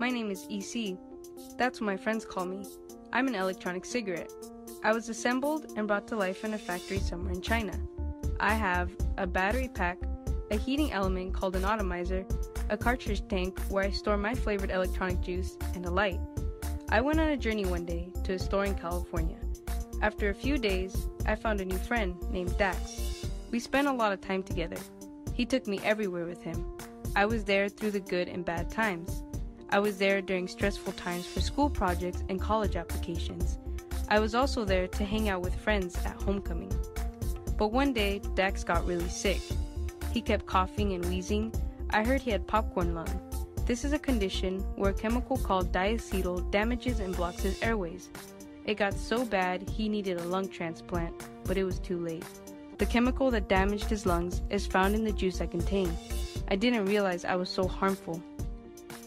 My name is EC. That's what my friends call me. I'm an electronic cigarette. I was assembled and brought to life in a factory somewhere in China. I have a battery pack, a heating element called an atomizer, a cartridge tank where I store my flavored electronic juice, and a light. I went on a journey one day to a store in California. After a few days, I found a new friend named Dax. We spent a lot of time together. He took me everywhere with him. I was there through the good and bad times. I was there during stressful times for school projects and college applications. I was also there to hang out with friends at homecoming. But one day, Dax got really sick. He kept coughing and wheezing. I heard he had popcorn lung. This is a condition where a chemical called diacetyl damages and blocks his airways. It got so bad he needed a lung transplant, but it was too late. The chemical that damaged his lungs is found in the juice I contain. I didn't realize I was so harmful.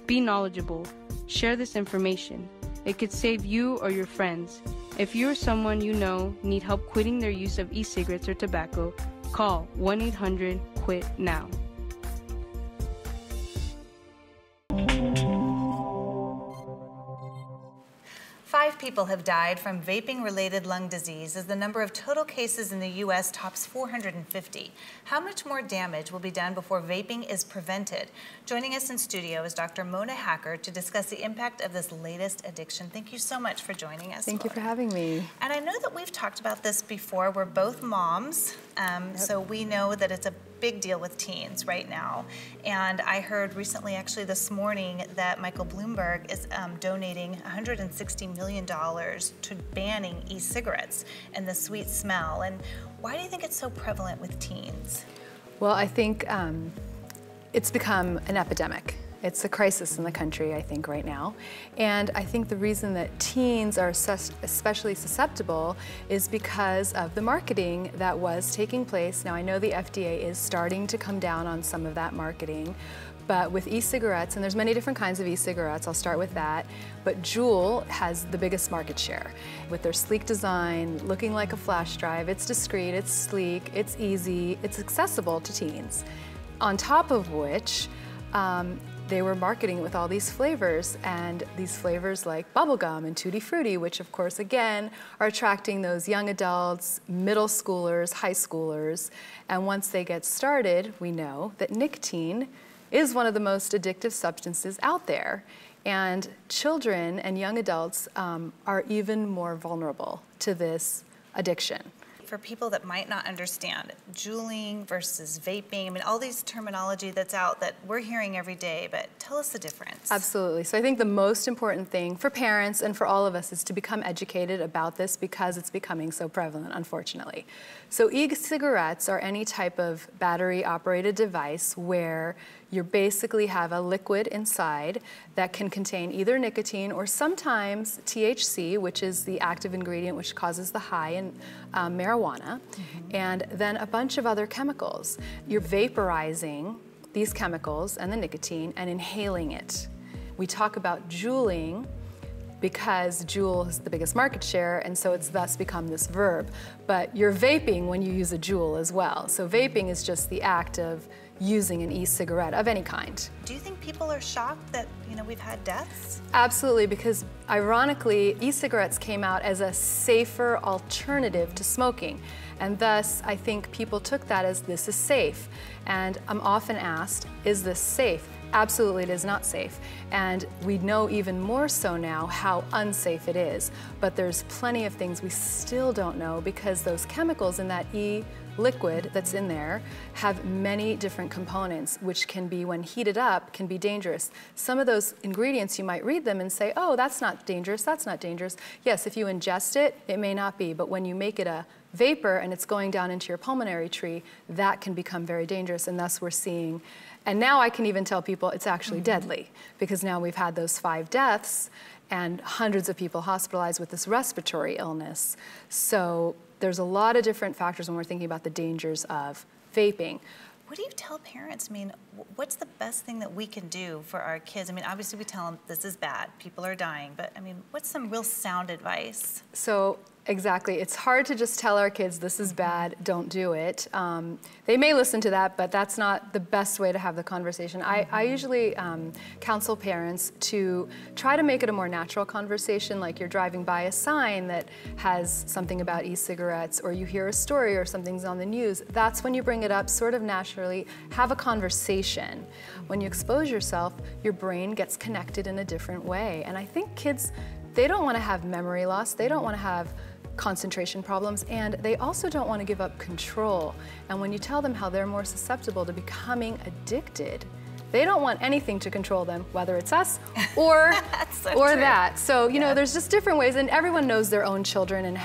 Be knowledgeable. Share this information. It could save you or your friends. If you or someone you know need help quitting their use of e-cigarettes or tobacco, call 1-800-QUIT-NOW. 5 people have died from vaping-related lung disease as the number of total cases in the U.S. tops 450. How much more damage will be done before vaping is prevented? Joining us in studio is Dr. Mona Hacker to discuss the impact of this latest addiction. Thank you so much for joining us. Thank you for having me. And I know that we've talked about this before. We're both moms, so we know that it's a big deal with teens right now. And I heard recently, actually this morning, that Michael Bloomberg is donating $160 million to banning e-cigarettes and the sweet smell. And why do you think it's so prevalent with teens? Well, I think it's become an epidemic. It's a crisis in the country, I think, right now. And I think the reason that teens are especially susceptible is because of the marketing that was taking place. Now, I know the FDA is starting to come down on some of that marketing, but with e-cigarettes, and there's many different kinds of e-cigarettes, I'll start with that, but Juul has the biggest market share. With their sleek design, looking like a flash drive, it's discreet, it's sleek, it's easy, it's accessible to teens. On top of which, they were marketing it with all these flavors, and these flavors like bubblegum and tutti-frutti, which of course, again, are attracting those young adults, middle schoolers, high schoolers. And once they get started, we know that nicotine is one of the most addictive substances out there. And children and young adults are even more vulnerable to this addiction. For people that might not understand, juuling versus vaping, I mean, all these terminology that's out that we're hearing every day, but tell us the difference. Absolutely. So I think the most important thing for parents and for all of us is to become educated about this because it's becoming so prevalent, unfortunately. So e-cigarettes are any type of battery-operated device where you basically have a liquid inside that can contain either nicotine or sometimes THC, which is the active ingredient which causes the high in marijuana, and then a bunch of other chemicals. You're vaporizing these chemicals and the nicotine and inhaling it. We talk about juuling because Juul has the biggest market share, and so it's thus become this verb. But you're vaping when you use a Juul as well. So vaping is just the act of using an e-cigarette of any kind. Do you think people are shocked that, you know, we've had deaths? Absolutely, because ironically, e-cigarettes came out as a safer alternative to smoking. And thus, I think people took that as this is safe. And I'm often asked, is this safe? Absolutely, it is not safe. And we know even more so now how unsafe it is. But there's plenty of things we still don't know because those chemicals in that e-liquid that's in there have many different components, which can be, when heated up, can be dangerous. Some of those ingredients, you might read them and say, oh, that's not dangerous, that's not dangerous. Yes, if you ingest it, it may not be, but when you make it a vapor and it's going down into your pulmonary tree, that can become very dangerous, and thus we're seeing. And now I can even tell people it's actually deadly, because now we've had those 5 deaths and hundreds of people hospitalized with this respiratory illness. So there's a lot of different factors when we're thinking about the dangers of vaping. What do you tell parents? I mean, what's the best thing that we can do for our kids? I mean, obviously we tell them this is bad, people are dying, but I mean, what's some real sound advice? So Exactly. It's hard to just tell our kids, this is bad, don't do it. They may listen to that, but that's not the best way to have the conversation. I usually counsel parents to try to make it a more natural conversation, like you're driving by a sign that has something about e-cigarettes, or you hear a story or something's on the news. That's when you bring it up sort of naturally, have a conversation. When you expose yourself, your brain gets connected in a different way. And I think kids, they don't want to have memory loss, they don't want to have concentration problems, and they also don't want to give up control. And when you tell them how they're more susceptible to becoming addicted, they don't want anything to control them, whether it's us or, that. So, you know, there's just different ways, and everyone knows their own children and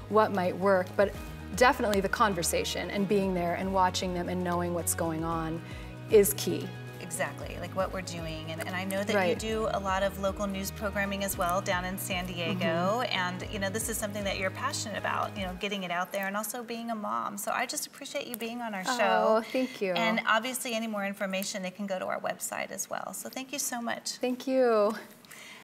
what might work, but definitely the conversation and being there and watching them and knowing what's going on is key. Exactly, like what we're doing. And I know that you do a lot of local news programming as well down in San Diego. And, you know, this is something that you're passionate about, you know, getting it out there and also being a mom. So I just appreciate you being on our show. Oh, thank you. And obviously any more information, they can go to our website as well. So thank you so much. Thank you.